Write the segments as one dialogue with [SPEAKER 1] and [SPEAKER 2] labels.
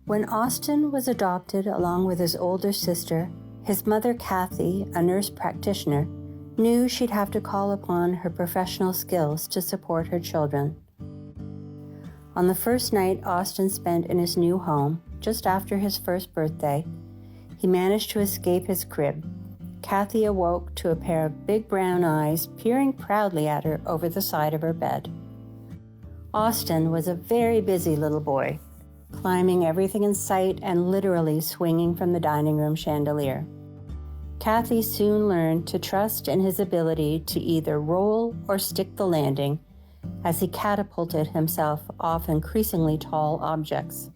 [SPEAKER 1] When Austin was adopted along with his older sister, his mother Kathy, a nurse practitioner, knew she'd have to call upon her professional skills to support her children. On the first night Austin spent in his new home, just after his first birthday, he managed to escape his crib. Kathy awoke to a pair of big brown eyes peering proudly at her over the side of her bed. Austin was a very busy little boy, climbing everything in sight and literally swinging from the dining room chandelier. Kathy soon learned to trust in his ability to either roll or stick the landing as he catapulted himself off increasingly tall objects.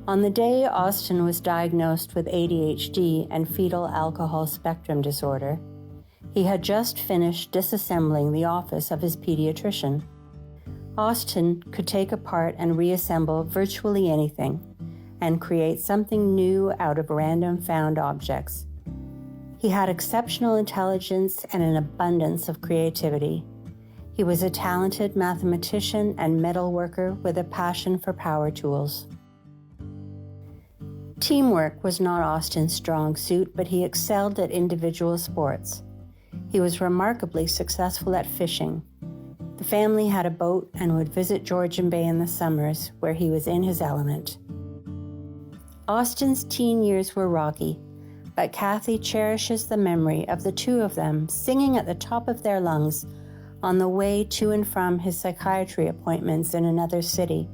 [SPEAKER 1] On the day Austin was diagnosed with ADHD and fetal alcohol spectrum disorder, he had just finished disassembling the office of his pediatrician. Austin could take apart and reassemble virtually anything and create something new out of random found objects. He had exceptional intelligence and an abundance of creativity. He was a talented mathematician and metal worker with a passion for power tools. Teamwork was not Austin's strong suit, but he excelled at individual sports. He was remarkably successful at fishing. The family had a boat and would visit Georgian Bay in the summers, where he was in his element. Austin's teen years were rocky, but Kathy cherishes the memory of the two of them singing at the top of their lungs on the way to and from his psychiatry appointments in another city.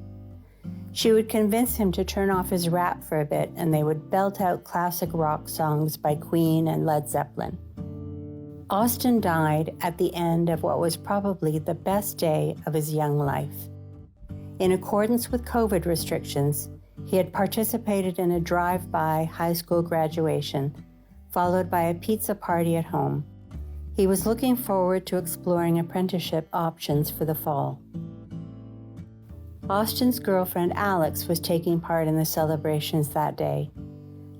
[SPEAKER 1] She would convince him to turn off his rap for a bit, and they would belt out classic rock songs by Queen and Led Zeppelin. Austin died at the end of what was probably the best day of his young life. In accordance with COVID restrictions, he had participated in a drive-by high school graduation, followed by a pizza party at home. He was looking forward to exploring apprenticeship options for the fall. Austin's girlfriend Alex was taking part in the celebrations that day.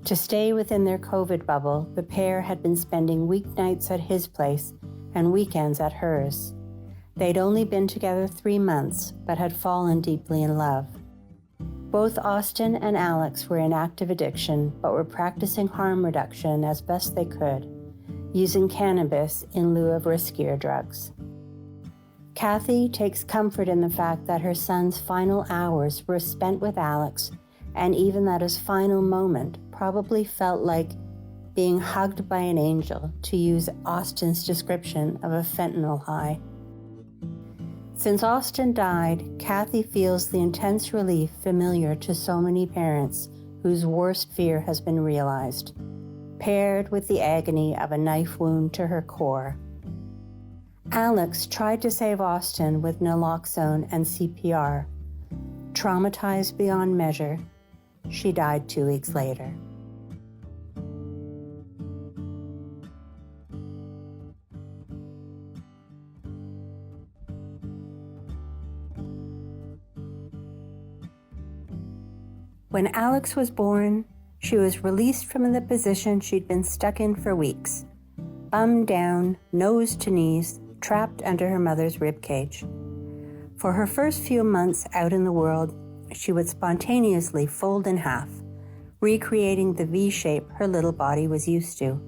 [SPEAKER 1] To stay within their COVID bubble, the pair had been spending weeknights at his place and weekends at hers. They'd only been together 3 months, but had fallen deeply in love. Both Austin and Alex were in active addiction, but were practicing harm reduction as best they could, using cannabis in lieu of riskier drugs. Kathy takes comfort in the fact that her son's final hours were spent with Alex, and even that his final moment probably felt like being hugged by an angel, to use Austin's description of a fentanyl high. Since Austin died, Kathy feels the intense relief familiar to so many parents whose worst fear has been realized, paired with the agony of a knife wound to her core. Alex tried to save Austin with naloxone and CPR. Traumatized beyond measure, she died 2 weeks later. When Alex was born, she was released from the position she'd been stuck in for weeks, bum down, nose to knees, trapped under her mother's ribcage. For her first few months out in the world, she would spontaneously fold in half, recreating the V shape her little body was used to.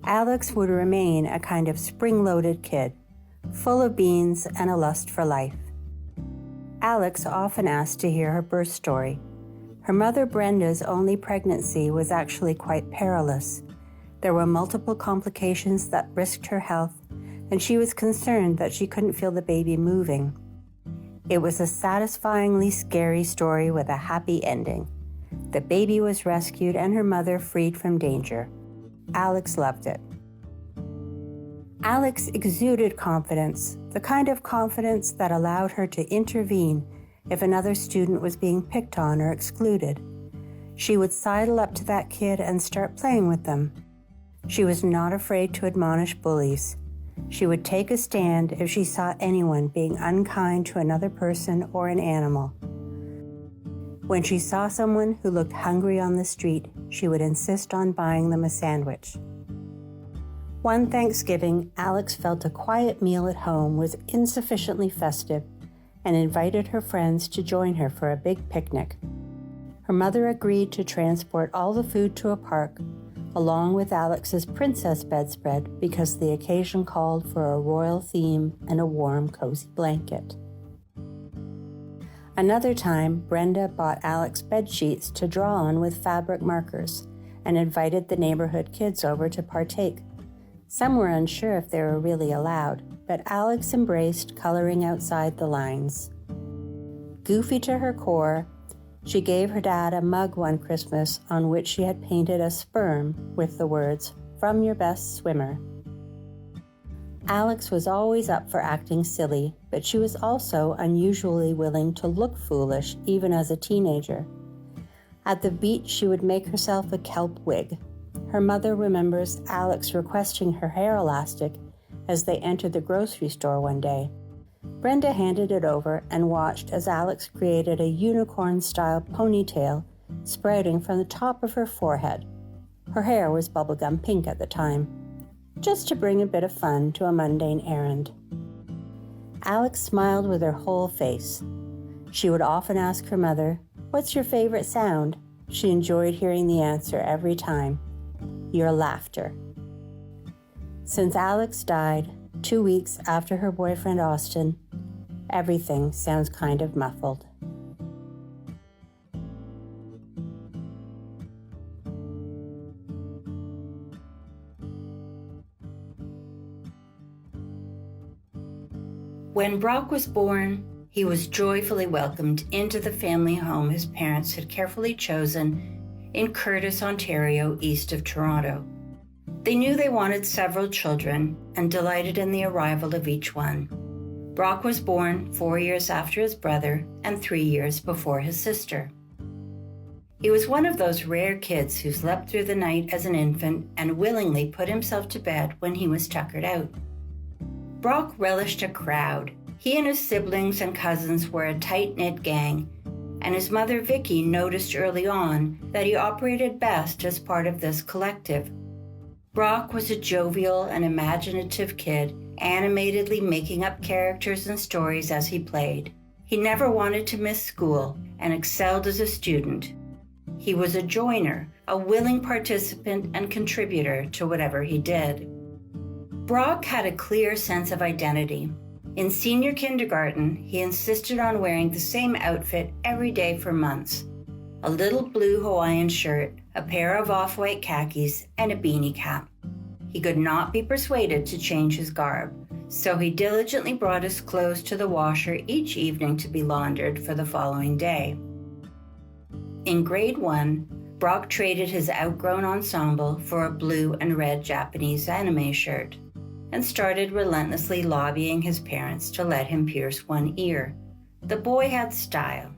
[SPEAKER 1] Alex would remain a kind of spring-loaded kid, full of beans and a lust for life. Alex often asked to hear her birth story. Her mother Brenda's only pregnancy was actually quite perilous. There were multiple complications that risked her health, and she was concerned that she couldn't feel the baby moving. It was a satisfyingly scary story with a happy ending. The baby was rescued and her mother freed from danger. Alex loved it. Alex exuded confidence, the kind of confidence that allowed her to intervene if another student was being picked on or excluded. She would sidle up to that kid and start playing with them. She was not afraid to admonish bullies. She would take a stand if she saw anyone being unkind to another person or an animal. When she saw someone who looked hungry on the street, she would insist on buying them a sandwich. One Thanksgiving, Alex felt a quiet meal at home was insufficiently festive and invited her friends to join her for a big picnic. Her mother agreed to transport all the food to a park, along with Alex's princess bedspread, because the occasion called for a royal theme and a warm, cozy blanket. Another time, Brenda bought Alex bed sheets to draw on with fabric markers and invited the neighborhood kids over to partake. Some were unsure if they were really allowed, but Alex embraced coloring outside the lines. Goofy to her core, she gave her dad a mug one Christmas on which she had painted a sperm with the words, "From your best swimmer." Alex was always up for acting silly, but she was also unusually willing to look foolish even as a teenager. At the beach, she would make herself a kelp wig. Her mother remembers Alex requesting her hair elastic as they entered the grocery store one day. Brenda handed it over and watched as Alex created a unicorn-style ponytail sprouting from the top of her forehead. Her hair was bubblegum pink at the time, just to bring a bit of fun to a mundane errand. Alex smiled with her whole face. She would often ask her mother, "What's your favorite sound?" She enjoyed hearing the answer every time, "Your laughter." Since Alex died, 2 weeks after her boyfriend Austin, everything sounds kind of muffled. When Brock was born, he was joyfully welcomed into the family home his parents had carefully chosen in Courtice, Ontario, east of Toronto. They knew they wanted several children and delighted in the arrival of each one. Brock was born 4 years after his brother and 3 years before his sister. He was one of those rare kids who slept through the night as an infant and willingly put himself to bed when he was tuckered out. Brock relished a crowd. He and his siblings and cousins were a tight-knit gang, and his mother Vicky noticed early on that he operated best as part of this collective. Brock was a jovial and imaginative kid, animatedly making up characters and stories as he played. He never wanted to miss school and excelled as a student. He was a joiner, a willing participant and contributor to whatever he did. Brock had a clear sense of identity. In senior kindergarten, he insisted on wearing the same outfit every day for months: a little blue Hawaiian shirt, a pair of off-white khakis, and a beanie cap. He could not be persuaded to change his garb, so he diligently brought his clothes to the washer each evening to be laundered for the following day. In grade 1, Brock traded his outgrown ensemble for a blue and red Japanese anime shirt, and started relentlessly lobbying his parents to let him pierce one ear. The boy had style.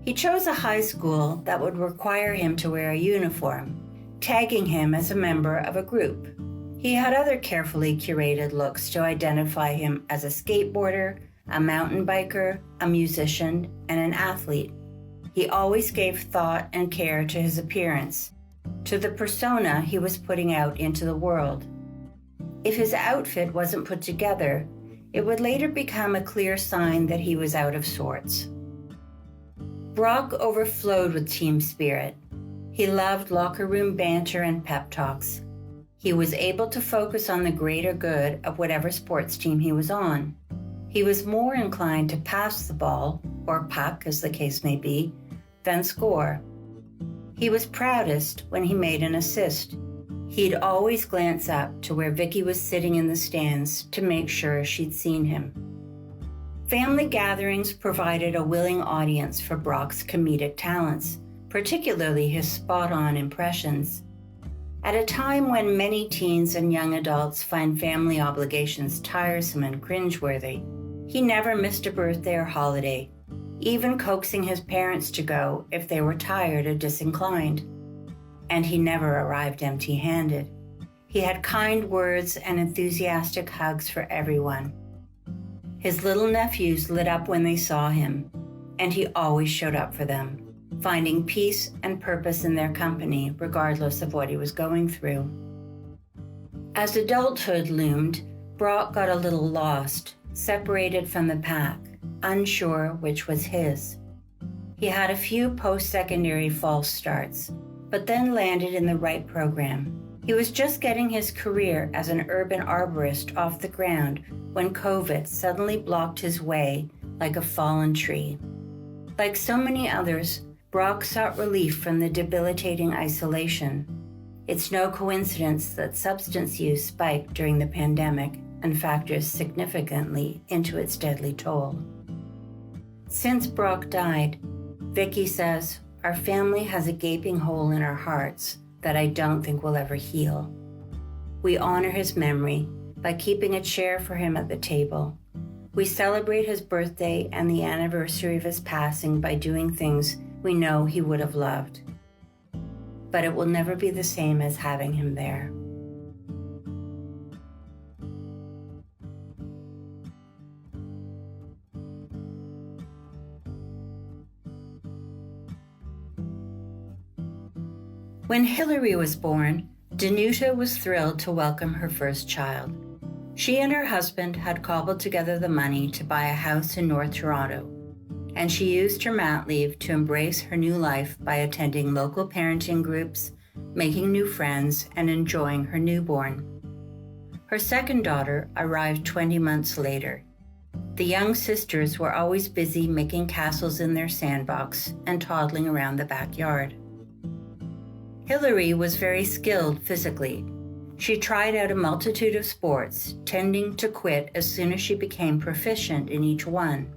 [SPEAKER 1] He chose a high school that would require him to wear a uniform, tagging him as a member of a group. He had other carefully curated looks to identify him as a skateboarder, a mountain biker, a musician, and an athlete. He always gave thought and care to his appearance, to the persona he was putting out into the world. If his outfit wasn't put together, it would later become a clear sign that he was out of sorts. Brock overflowed with team spirit. He loved locker room banter and pep talks. He was able to focus on the greater good of whatever sports team he was on. He was more inclined to pass the ball, or puck as the case may be, than score. He was proudest when he made an assist. He'd always glance up to where Vicky was sitting in the stands to make sure she'd seen him. Family gatherings provided a willing audience for Brock's comedic talents, particularly his spot-on impressions. At a time when many teens and young adults find family obligations tiresome and cringeworthy, he never missed a birthday or holiday, even coaxing his parents to go if they were tired or disinclined. And he never arrived empty-handed. He had kind words and enthusiastic hugs for everyone. His little nephews lit up when they saw him, and he always showed up for them, finding peace and purpose in their company regardless of what he was going through. As adulthood loomed, Brock got a little lost, separated from the pack, unsure which was his. He had a few post-secondary false starts, but then landed in the right program. He was just getting his career as an urban arborist off the ground when COVID suddenly blocked his way like a fallen tree. Like so many others, Brock sought relief from the debilitating isolation. It's no coincidence that substance use spiked during the pandemic and factors significantly into its deadly toll. Since Brock died, Vicky says, "Our family has a gaping hole in our hearts that I don't think will ever heal. We honor his memory by keeping a chair for him at the table. We celebrate his birthday and the anniversary of his passing by doing things we know he would have loved. But it will never be the same as having him there." When Hilary was born, Danuta was thrilled to welcome her first child. She and her husband had cobbled together the money to buy a house in North Toronto, and she used her mat leave to embrace her new life by attending local parenting groups, making new friends, and enjoying her newborn. Her second daughter arrived 20 months later. The young sisters were always busy making castles in their sandbox and toddling around the backyard. Hilary was very skilled physically. She tried out a multitude of sports, tending to quit as soon as she became proficient in each one.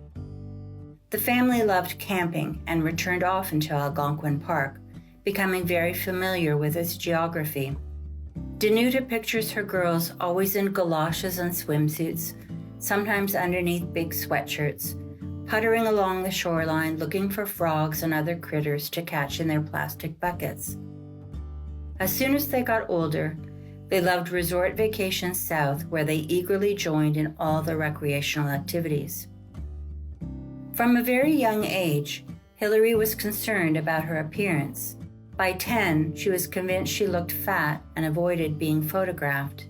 [SPEAKER 1] The family loved camping and returned often to Algonquin Park, becoming very familiar with its geography. Danuta pictures her girls always in galoshes and swimsuits, sometimes underneath big sweatshirts, puttering along the shoreline looking for frogs and other critters to catch in their plastic buckets. As soon as they got older, they loved resort vacations south where they eagerly joined in all the recreational activities. From a very young age, Hilary was concerned about her appearance. By 10, she was convinced she looked fat and avoided being photographed.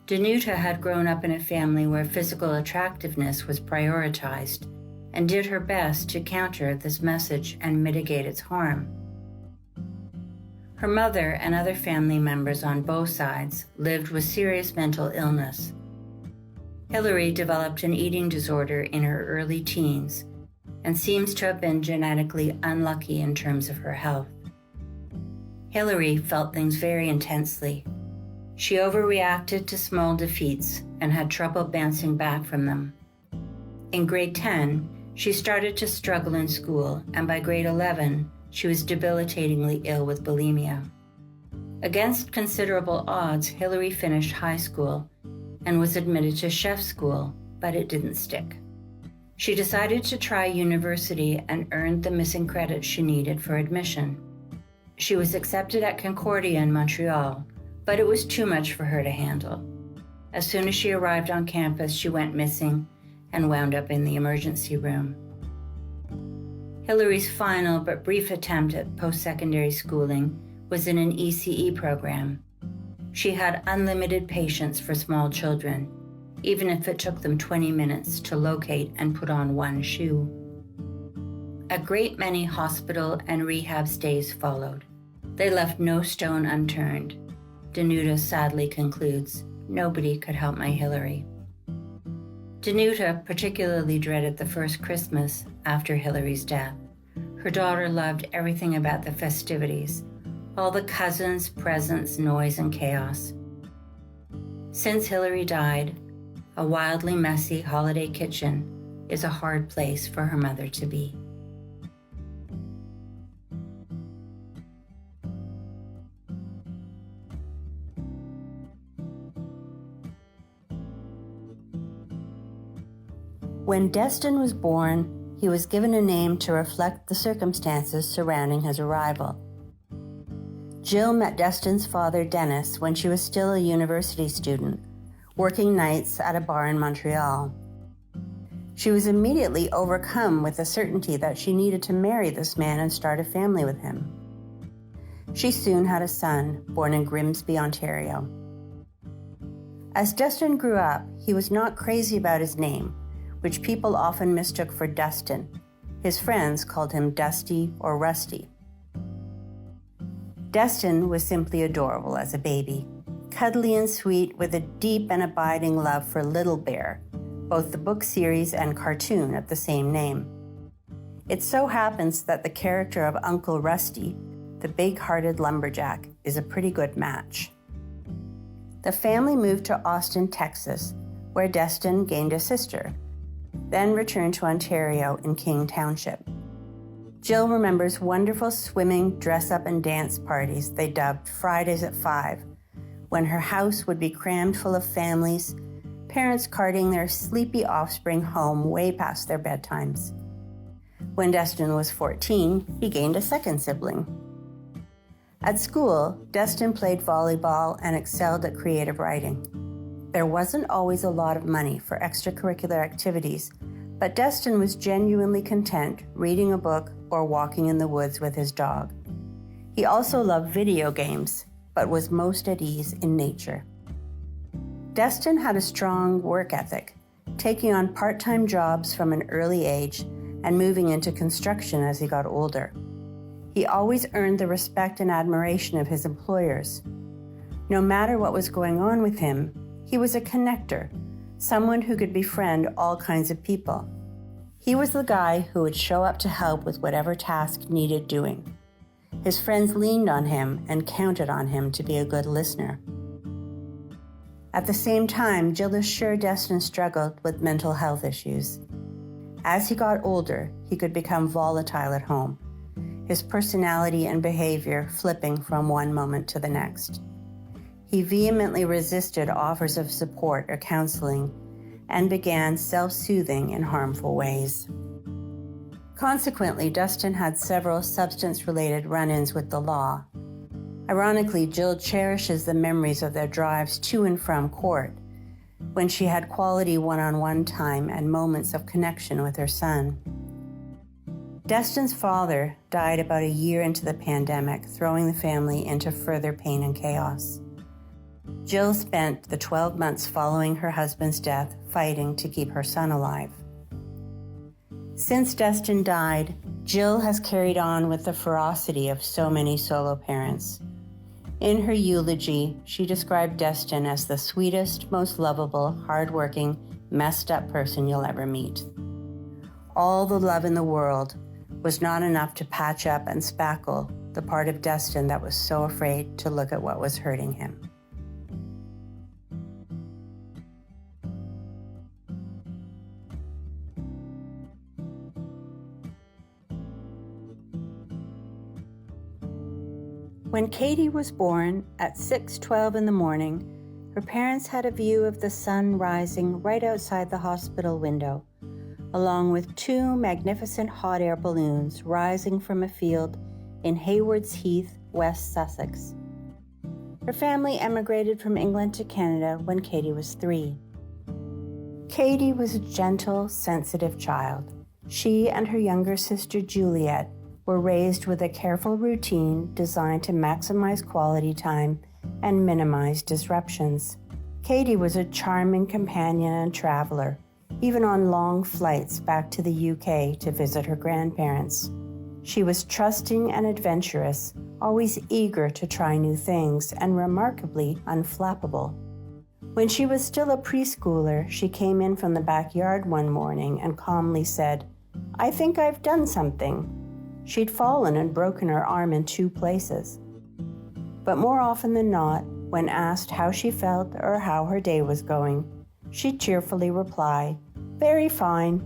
[SPEAKER 1] Danuta had grown up in a family where physical attractiveness was prioritized and did her best to counter this message and mitigate its harm. Her mother and other family members on both sides lived with serious mental illness. Hilary developed an eating disorder in her early teens and seems to have been genetically unlucky in terms of her health. Hilary felt things very intensely. She overreacted to small defeats and had trouble bouncing back from them. In grade 10, she started to struggle in school, and by grade 11, she was debilitatingly ill with bulimia. Against considerable odds, Hilary finished high school and was admitted to chef school, but it didn't stick. She decided to try university and earned the missing credits she needed for admission. She was accepted at Concordia in Montreal, but it was too much for her to handle. As soon as she arrived on campus, she went missing and wound up in the emergency room. Hilary's final but brief attempt at post-secondary schooling was in an ECE program. She had unlimited patience for small children, even if it took them 20 minutes to locate and put on one shoe. A great many hospital and rehab stays followed. They left no stone unturned. Danuta sadly concludes, "Nobody could help my Hilary." Danuta particularly dreaded the first Christmas after Hilary's death. Her daughter loved everything about the festivities, all the cousins, presents, noise, and chaos. Since Hilary died, a wildly messy holiday kitchen is a hard place for her mother to be. When Destin was born, he was given a name to reflect the circumstances surrounding his arrival. Jill met Destin's father, Dennis, when she was still a university student, working nights at a bar in Montreal. She was immediately overcome with the certainty that she needed to marry this man and start a family with him. She soon had a son, born in Grimsby, Ontario. As Destin grew up, he was not crazy about his name, which people often mistook for Destin. His friends called him Dusty or Rusty. Destin was simply adorable as a baby, cuddly and sweet with a deep and abiding love for Little Bear, both the book series and cartoon of the same name. It so happens that the character of Uncle Rusty, the big-hearted lumberjack, is a pretty good match. The family moved to Austin, Texas, where Destin gained a sister, then returned to Ontario in King Township. Jill remembers wonderful swimming, dress-up, and dance parties they dubbed Fridays at 5, when her house would be crammed full of families, parents carting their sleepy offspring home way past their bedtimes. When Destin was 14, he gained a second sibling. At school, Destin played volleyball and excelled at creative writing. There wasn't always a lot of money for extracurricular activities, but Destin was genuinely content reading a book or walking in the woods with his dog. He also loved video games, but was most at ease in nature. Destin had a strong work ethic, taking on part-time jobs from an early age and moving into construction as he got older. He always earned the respect and admiration of his employers. No matter what was going on with him, he was a connector, someone who could befriend all kinds of people. He was the guy who would show up to help with whatever task needed doing. His friends leaned on him and counted on him to be a good listener. At the same time, Jill is sure Destin struggled with mental health issues. As he got older, he could become volatile at home, his personality and behavior flipping from one moment to the next. He vehemently resisted offers of support or counseling and began self-soothing in harmful ways. Consequently, Destin had several substance-related run-ins with the law. Ironically, Jill cherishes the memories of their drives to and from court, when she had quality one-on-one time and moments of connection with her son. Destin's father died about a year into the pandemic, throwing the family into further pain and chaos. Jill spent the 12 months following her husband's death fighting to keep her son alive. Since Destin died, Jill has carried on with the ferocity of so many solo parents. In her eulogy, she described Destin as the sweetest, most lovable, hardworking, messed up person you'll ever meet. All the love in the world was not enough to patch up and spackle the part of Destin that was so afraid to look at what was hurting him. When Katie was born at 6:12 in the morning, her parents had a view of the sun rising right outside the hospital window, along with two magnificent hot air balloons rising from a field in Haywards Heath, West Sussex. Her family emigrated from England to Canada when Katie was 3. Katie was a gentle, sensitive child. She and her younger sister Juliet were raised with a careful routine designed to maximize quality time and minimize disruptions. Katie was a charming companion and traveler, even on long flights back to the UK to visit her grandparents. She was trusting and adventurous, always eager to try new things, and remarkably unflappable. When she was still a preschooler, she came in from the backyard one morning and calmly said, "I think I've done something." She'd fallen and broken her arm in 2 places. But more often than not, when asked how she felt or how her day was going, she'd cheerfully reply, "Very fine."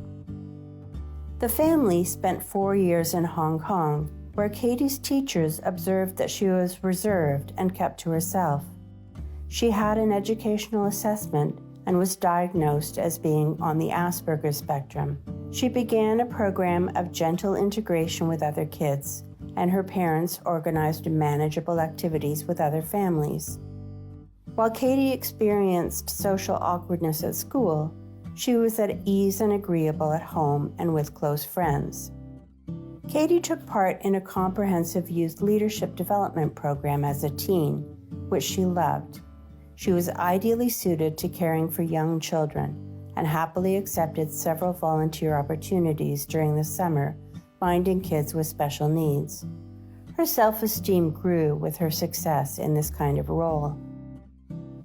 [SPEAKER 1] The family spent 4 years in Hong Kong, where Katie's teachers observed that she was reserved and kept to herself. She had an educational assessment and was diagnosed as being on the Asperger's spectrum. She began a program of gentle integration with other kids, and her parents organized manageable activities with other families. While Katie experienced social awkwardness at school, she was at ease and agreeable at home and with close friends. Katie took part in a comprehensive youth leadership development program as a teen, which she loved. She was ideally suited to caring for young children and happily accepted several volunteer opportunities during the summer finding kids with special needs. Her self-esteem grew with her success in this kind of role.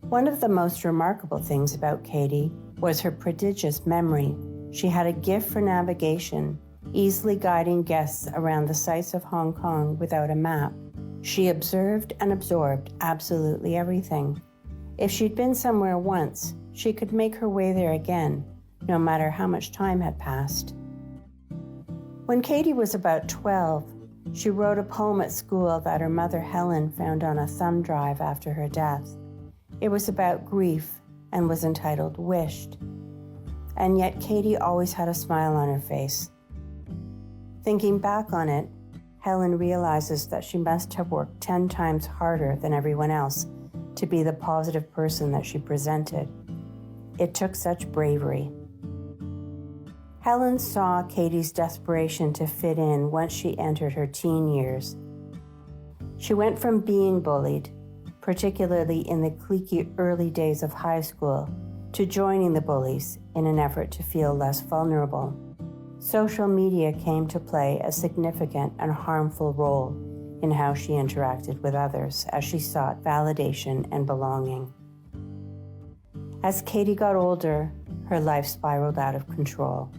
[SPEAKER 1] One of the most remarkable things about Katie was her prodigious memory. She had a gift for navigation, easily guiding guests around the sights of Hong Kong without a map. She observed and absorbed absolutely everything. If she'd been somewhere once, she could make her way there again, no matter how much time had passed. When Katie was about 12, she wrote a poem at school that her mother Helen found on a thumb drive after her death. It was about grief and was entitled Wished. And yet Katie always had a smile on her face. Thinking back on it, Helen realizes that she must have worked 10 times harder than everyone else to be the positive person that she presented. It took such bravery. Helen saw Katie's desperation to fit in once she entered her teen years. She went from being bullied, particularly in the cliquey early days of high school, to joining the bullies in an effort to feel less vulnerable. Social media came to play a significant and harmful role in how she interacted with others as she sought validation and belonging. As Katie got older, her life spiraled out of control.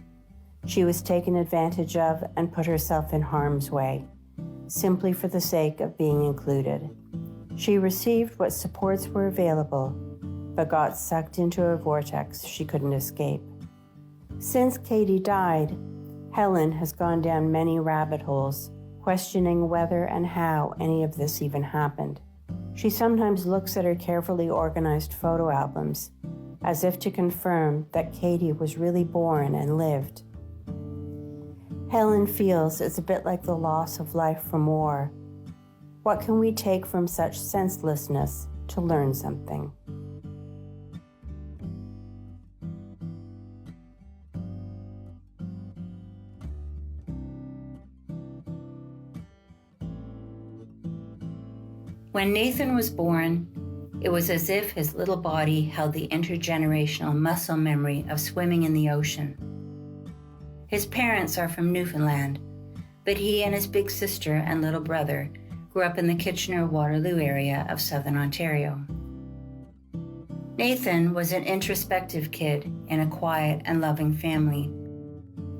[SPEAKER 1] She was taken advantage of and put herself in harm's way, simply for the sake of being included. She received what supports were available, but got sucked into a vortex she couldn't escape. Since Katie died, Helen has gone down many rabbit holes, questioning whether and how any of this even happened. She sometimes looks at her carefully organized photo albums, as if to confirm that Katie was really born and lived. Helen feels it's a bit like the loss of life from war. What can we take from such senselessness to learn something?
[SPEAKER 2] When Nathan was born, it was as if his little body held the intergenerational muscle memory of swimming in the ocean. His parents are from Newfoundland, but he and his big sister and little brother grew up in the Kitchener-Waterloo area of southern Ontario. Nathan was an introspective kid in a quiet and loving family.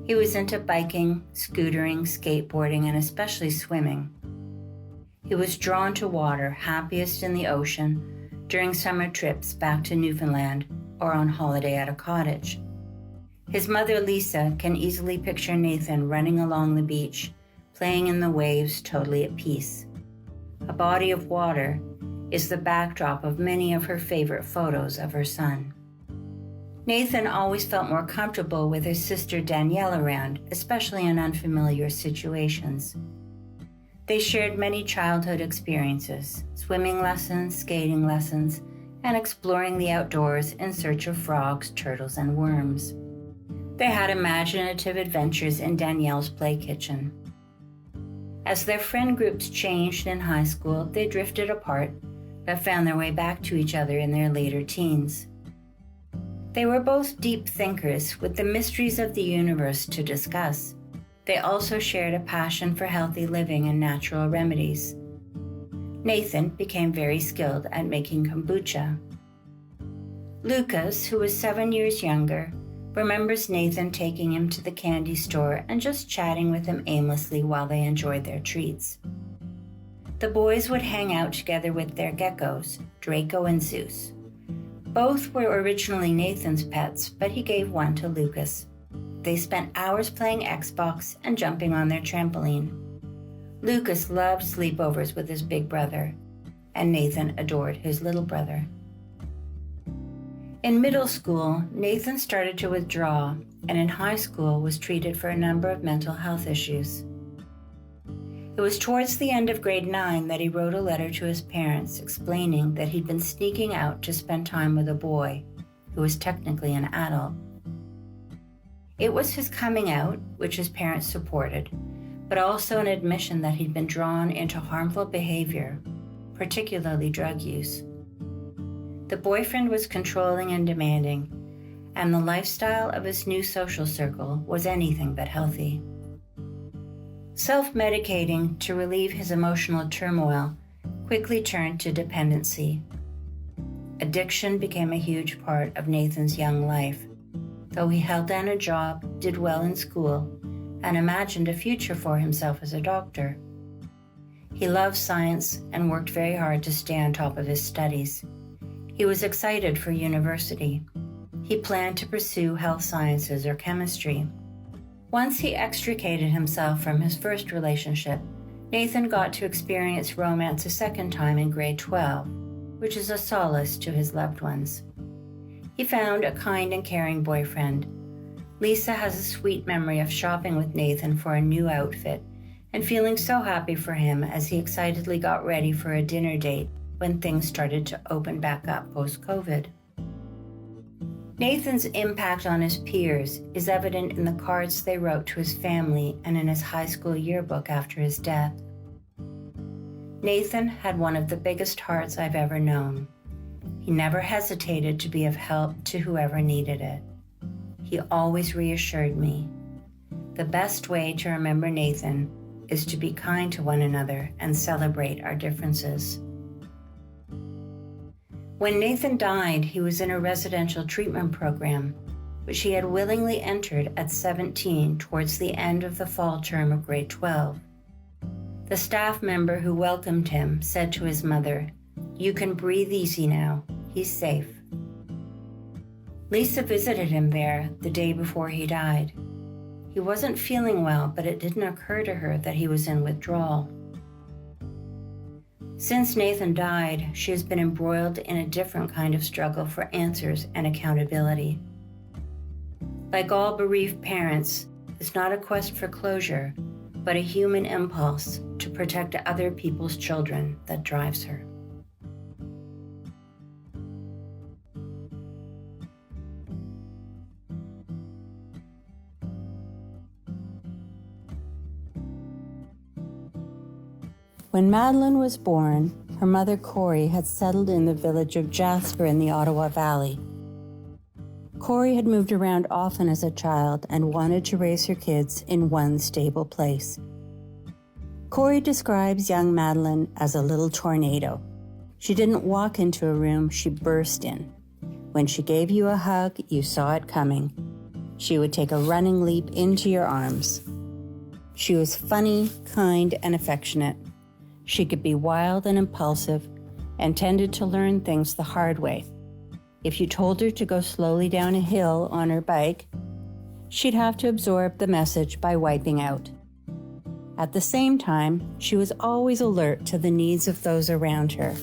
[SPEAKER 2] He was into biking, scootering, skateboarding, and especially swimming. He was drawn to water, happiest in the ocean, during summer trips back to Newfoundland or on holiday at a cottage. His mother, Lisa, can easily picture Nathan running along the beach, playing in the waves, totally at peace. A body of water is the backdrop of many of her favorite photos of her son. Nathan always felt more comfortable with his sister Danielle around, especially in unfamiliar situations. They shared many childhood experiences, swimming lessons, skating lessons, and exploring the outdoors in search of frogs, turtles, and worms. They had imaginative adventures in Danielle's play kitchen. As their friend groups changed in high school, they drifted apart, but found their way back to each other in their later teens. They were both deep thinkers with the mysteries of the universe to discuss. They also shared a passion for healthy living and natural remedies. Nathan became very skilled at making kombucha. Lucas, who was 7 years younger, remembers Nathan taking him to the candy store and just chatting with him aimlessly while they enjoyed their treats. The boys would hang out together with their geckos, Draco and Zeus. Both were originally Nathan's pets, but he gave one to Lucas. They spent hours playing Xbox and jumping on their trampoline. Lucas loved sleepovers with his big brother, and Nathan adored his little brother. In middle school, Nathan started to withdraw, and in high school was treated for a number of mental health issues. It was towards the end of grade 9 that he wrote a letter to his parents explaining that he'd been sneaking out to spend time with a boy who was technically an adult. It was his coming out, which his parents supported, but also an admission that he'd been drawn into harmful behavior, particularly drug use. The boyfriend was controlling and demanding, and the lifestyle of his new social circle was anything but healthy. Self-medicating to relieve his emotional turmoil quickly turned to dependency. Addiction became a huge part of Nathan's young life, though he held down a job, did well in school, and imagined a future for himself as a doctor. He loved science and worked very hard to stay on top of his studies. He was excited for university. He planned to pursue health sciences or chemistry. Once he extricated himself from his first relationship, Nathan got to experience romance a second time in grade 12, which is a solace to his loved ones. He found a kind and caring boyfriend. Lisa has a sweet memory of shopping with Nathan for a new outfit and feeling so happy for him as he excitedly got ready for a dinner date when things started to open back up post-COVID. Nathan's impact on his peers is evident in the cards they wrote to his family and in his high school yearbook after his death. Nathan had one of the biggest hearts I've ever known. He never hesitated to be of help to whoever needed it. He always reassured me. The best way to remember Nathan is to be kind to one another and celebrate our differences. When Nathan died, he was in a residential treatment program, which he had willingly entered at 17 towards the end of the fall term of grade 12. The staff member who welcomed him said to his mother, "You can breathe easy now. He's safe." Lisa visited him there the day before he died. He wasn't feeling well, but it didn't occur to her that he was in withdrawal. Since Nathan died, she has been embroiled in a different kind of struggle for answers and accountability. Like all bereaved parents, it's not a quest for closure, but a human impulse to protect other people's children that drives her.
[SPEAKER 1] When Madalyn was born, her mother Corey had settled in the village of Jasper in the Ottawa Valley. Corey had moved around often as a child and wanted to raise her kids in one stable place. Corey describes young Madalyn as a little tornado. She didn't walk into a room, she burst in. When she gave you a hug, you saw it coming. She would take a running leap into your arms. She was funny, kind, and affectionate. She could be wild and impulsive and tended to learn things the hard way. If you told her to go slowly down a hill on her bike, she'd have to absorb the message by wiping out. At the same time, she was always alert to the needs of those around her.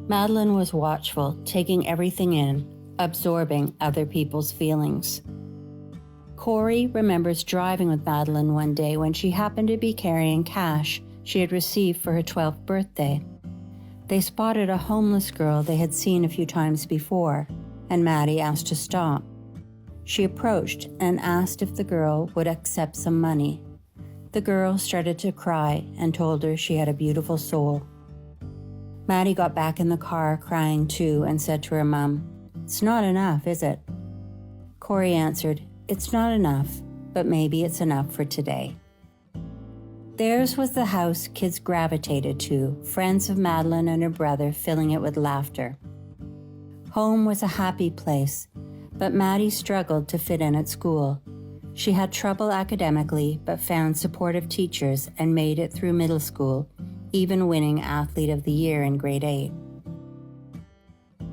[SPEAKER 1] Madalyn was watchful, taking everything in, absorbing other people's feelings. Corey remembers driving with Madalyn one day when she happened to be carrying cash she had received for her 12th birthday. They spotted a homeless girl they had seen a few times before, and Maddie asked to stop. She approached and asked if the girl would accept some money. The girl started to cry and told her she had a beautiful soul. Maddie got back in the car crying too and said to her mom, "It's not enough, is it?" Corey answered, "It's not enough, but maybe it's enough for today." Theirs was the house kids gravitated to, friends of Madalyn and her brother filling it with laughter. Home was a happy place, but Maddie struggled to fit in at school. She had trouble academically, but found supportive teachers and made it through middle school, even winning Athlete of the Year in grade 8.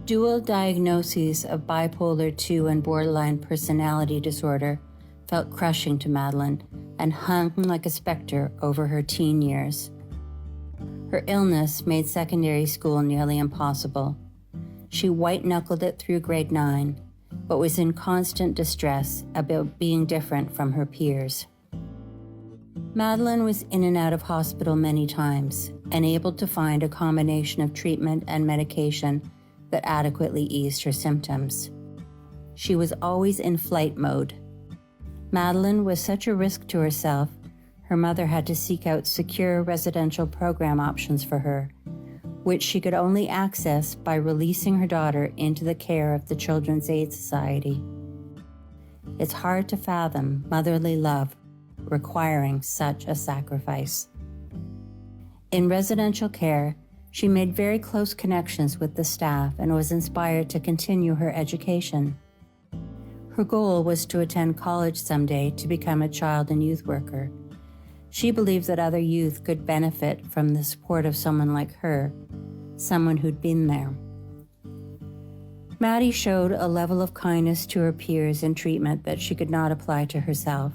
[SPEAKER 1] Dual diagnoses of bipolar II and borderline personality disorder felt crushing to Madalyn and hung like a specter over her teen years. Her illness made secondary school nearly impossible. She white-knuckled it through grade 9, but was in constant distress about being different from her peers. Madalyn was in and out of hospital many times and able to find a combination of treatment and medication that adequately eased her symptoms. She was always in flight mode. Madalyn was such a risk to herself, her mother had to seek out secure residential program options for her, which she could only access by releasing her daughter into the care of the Children's Aid Society. It's hard to fathom motherly love requiring such a sacrifice. In residential care, she made very close connections with the staff and was inspired to continue her education. Her goal was to attend college someday to become a child and youth worker. She believed that other youth could benefit from the support of someone like her, someone who'd been there. Maddie showed a level of kindness to her peers in treatment that she could not apply to herself.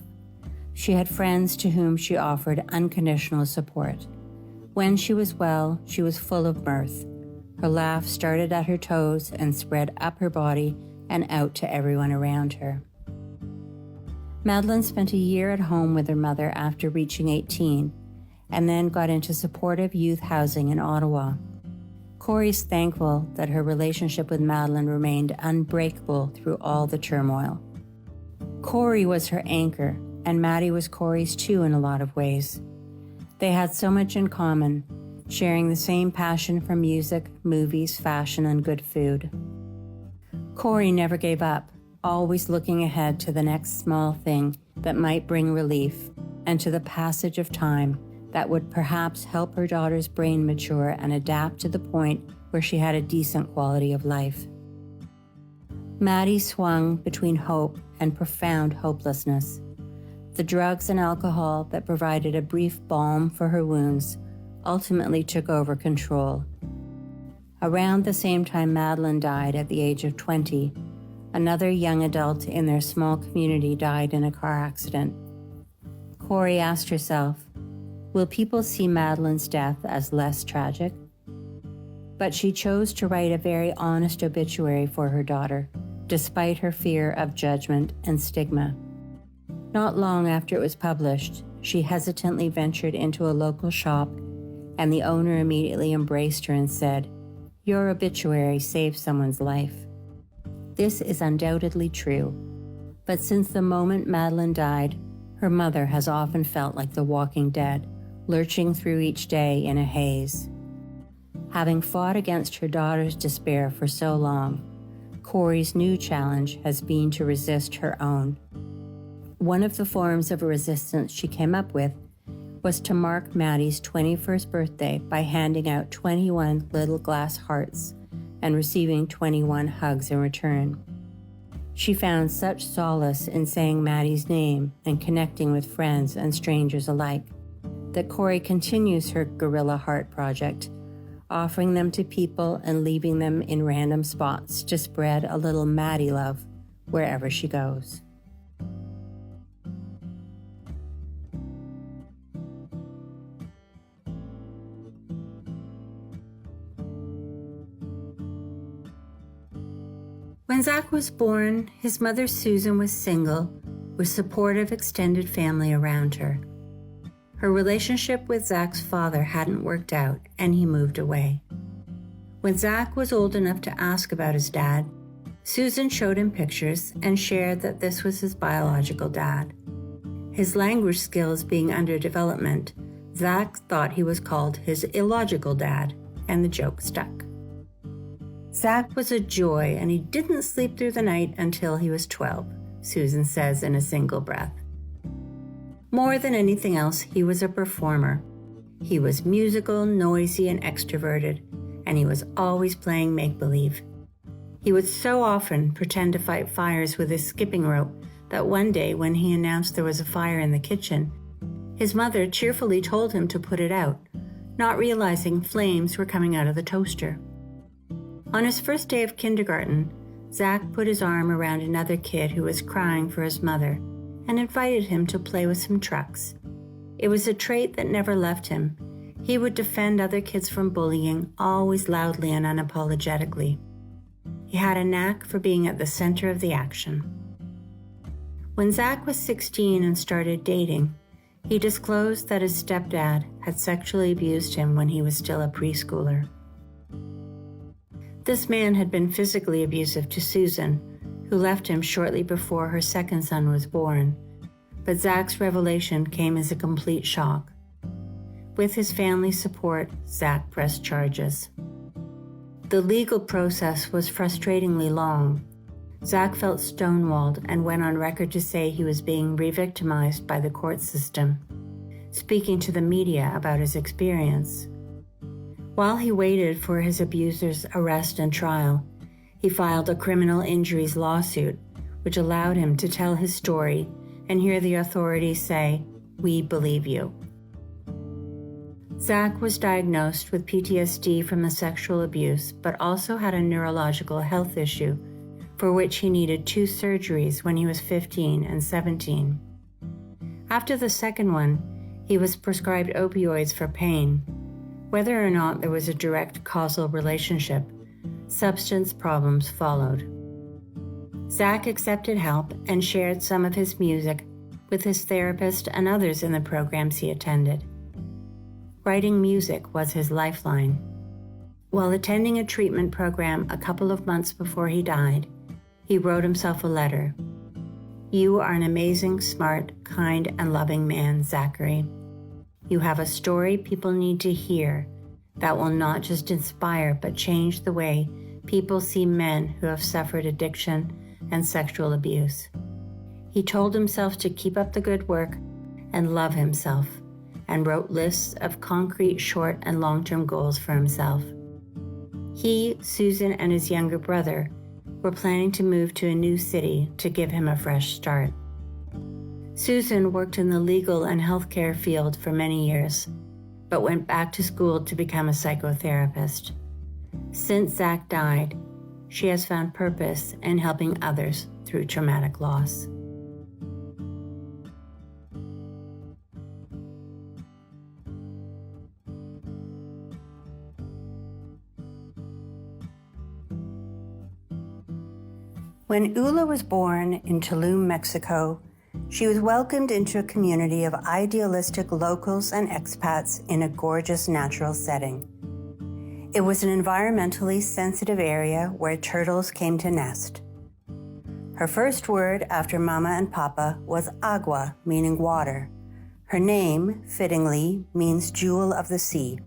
[SPEAKER 1] She had friends to whom she offered unconditional support. When she was well, she was full of mirth. Her laugh started at her toes and spread up her body and out to everyone around her. Madalyn spent a year at home with her mother after reaching 18, and then got into supportive youth housing in Ottawa. Corey's thankful that her relationship with Madalyn remained unbreakable through all the turmoil. Corey was her anchor, and Maddie was Corey's too in a lot of ways. They had so much in common, sharing the same passion for music, movies, fashion, and good food. Corey never gave up, always looking ahead to the next small thing that might bring relief, and to the passage of time that would perhaps help her daughter's brain mature and adapt to the point where she had a decent quality of life. Maddie swung between hope and profound hopelessness. The drugs and alcohol that provided a brief balm for her wounds ultimately took over control. Around the same time Madalyn died at the age of 20, another young adult in their small community died in a car accident. Corey asked herself, will people see Madalyn's death as less tragic? But she chose to write a very honest obituary for her daughter, despite her fear of judgment and stigma. Not long after it was published, she hesitantly ventured into a local shop, and the owner immediately embraced her and said, "Your obituary saved someone's life." This is undoubtedly true, but since the moment Madalyn died, her mother has often felt like the walking dead, lurching through each day in a haze. Having fought against her daughter's despair for so long, Corey's new challenge has been to resist her own. One of the forms of resistance she came up with was to mark Maddie's 21st birthday by handing out 21 little glass hearts and receiving 21 hugs in return. She found such solace in saying Maddie's name and connecting with friends and strangers alike that Corey continues her Gorilla Heart project, offering them to people and leaving them in random spots to spread a little Maddie love wherever she goes. When Zach was born, his mother Susan was single, with supportive extended family around her. Her relationship with Zach's father hadn't worked out, and he moved away. When Zach was old enough to ask about his dad, Susan showed him pictures and shared that this was his biological dad. His language skills being under development, Zach thought he was called his illogical dad, and the joke stuck. Zach was a joy, and he didn't sleep through the night until he was 12, Susan says in a single breath. More than anything else, he was a performer. He was musical, noisy, and extroverted, and he was always playing make-believe. He would so often pretend to fight fires with his skipping rope that one day when he announced there was a fire in the kitchen, his mother cheerfully told him to put it out, not realizing flames were coming out of the toaster. On his first day of kindergarten, Zach put his arm around another kid who was crying for his mother and invited him to play with some trucks. It was a trait that never left him. He would defend other kids from bullying, always loudly and unapologetically. He had a knack for being at the center of the action. When Zach was 16 and started dating, he disclosed that his stepdad had sexually abused him when he was still a preschooler. This man had been physically abusive to Susan, who left him shortly before her second son was born, but Zach's revelation came as a complete shock. With his family's support, Zach pressed charges. The legal process was frustratingly long. Zach felt stonewalled and went on record to say he was being re-victimized by the court system, speaking to the media about his experience. While he waited for his abuser's arrest and trial, he filed a criminal injuries lawsuit, which allowed him to tell his story and hear the authorities say, "We believe you." Zach was diagnosed with PTSD from the sexual abuse, but also had a neurological health issue for which he needed 2 surgeries when he was 15 and 17. After the second one, he was prescribed opioids for pain. Whether or not there was a direct causal relationship, substance problems followed. Zach accepted help and shared some of his music with his therapist and others in the programs he attended. Writing music was his lifeline. While attending a treatment program a couple of months before he died, he wrote himself a letter. "You are an amazing, smart, kind, and loving man, Zachary. You have a story people need to hear that will not just inspire but change the way people see men who have suffered addiction and sexual abuse." He told himself to keep up the good work and love himself, and wrote lists of concrete short and long-term goals for himself. He, Susan, and his younger brother were planning to move to a new city to give him a fresh start. Susan worked in the legal and healthcare field for many years, but went back to school to become a psychotherapist. Since Zach died, she has found purpose in helping others through traumatic loss. When Ula was born in Tulum, Mexico, she was welcomed into a community of idealistic locals and expats in a gorgeous natural setting. It was an environmentally sensitive area where turtles came to nest. Her first word after Mama and Papa was agua, meaning water. Her name, fittingly, means jewel of the sea.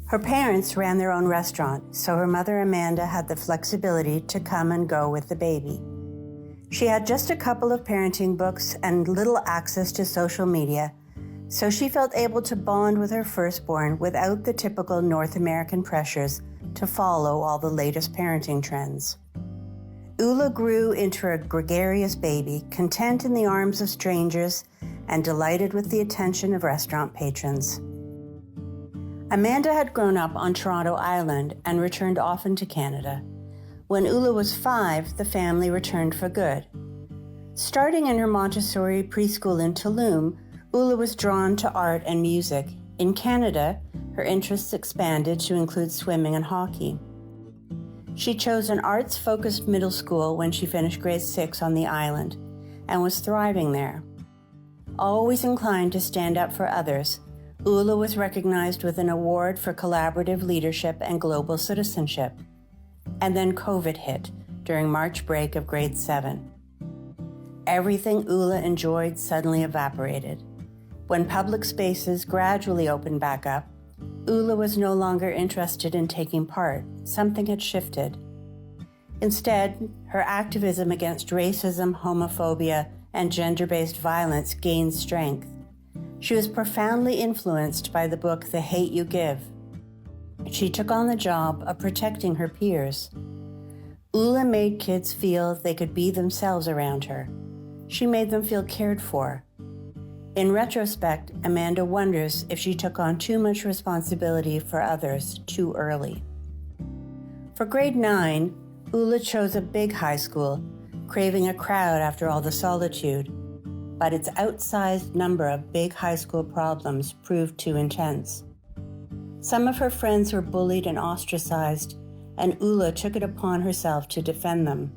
[SPEAKER 1] Her parents ran their own restaurant, so her mother Amanda had the flexibility to come and go with the baby. She had just a couple of parenting books and little access to social media, so she felt able to bond with her firstborn without the typical North American pressures to follow all the latest parenting trends. Ula grew into a gregarious baby, content in the arms of strangers and delighted with the attention of restaurant patrons. Amanda had grown up on Toronto Island and returned often to Canada. When Ula was 5, the family returned for good. Starting in her Montessori preschool in Tulum, Ula was drawn to art and music. In Canada, her interests expanded to include swimming and hockey. She chose an arts-focused middle school when she finished grade 6 on the island and was thriving there. Always inclined to stand up for others, Ula was recognized with an award for collaborative leadership and global citizenship. And then COVID hit during March break of grade 7. Everything Ula enjoyed suddenly evaporated. When public spaces gradually opened back up, Ula was no longer interested in taking part. Something had shifted. Instead, her activism against racism, homophobia, and gender-based violence gained strength. She was profoundly influenced by the book The Hate You Give. She took on the job of protecting her peers. Ula made kids feel they could be themselves around her. She made them feel cared for. In retrospect, Amanda wonders if she took on too much responsibility for others too early. For grade 9, Ula chose a big high school, craving a crowd after all the solitude. But its outsized number of big high school problems proved too intense. Some of her friends were bullied and ostracized, and Ula took it upon herself to defend them.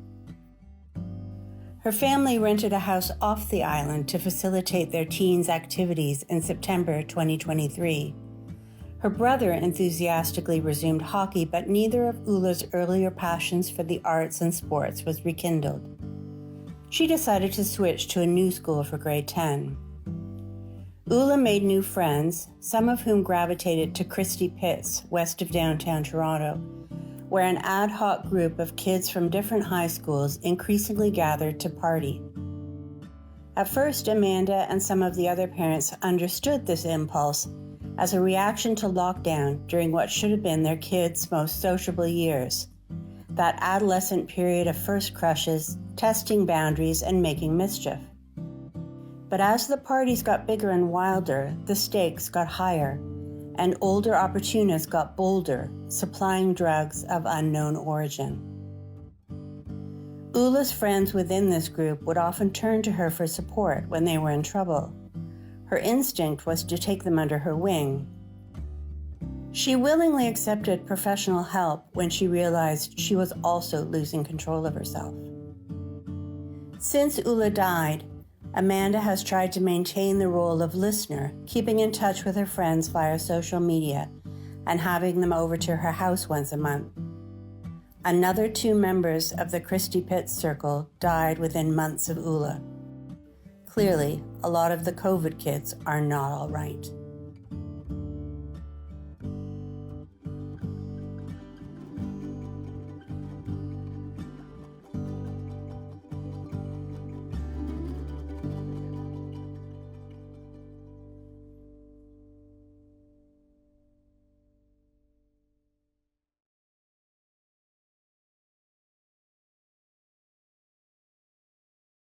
[SPEAKER 1] Her family rented a house off the island to facilitate their teens' activities in September 2023. Her brother enthusiastically resumed hockey, but neither of Ula's earlier passions for the arts and sports was rekindled. She decided to switch to a new school for grade 10. Ula made new friends, some of whom gravitated to Christie Pitts, west of downtown Toronto, where an ad hoc group of kids from different high schools increasingly gathered to party. At first, Amanda and some of the other parents understood this impulse as a reaction to lockdown during what should have been their kids' most sociable years, that adolescent period of first crushes, testing boundaries, and making mischief. But as the parties got bigger and wilder, the stakes got higher, and older opportunists got bolder, supplying drugs of unknown origin. Ula's friends within this group would often turn to her for support when they were in trouble. Her instinct was to take them under her wing. She willingly accepted professional help when she realized she was also losing control of herself. Since Ula died, Amanda has tried to maintain the role of listener, keeping in touch with her friends via social media and having them over to her house once a month. Another 2 members of the Christie Pitts circle died within months of Ula. Clearly, a lot of the COVID kids are not all right.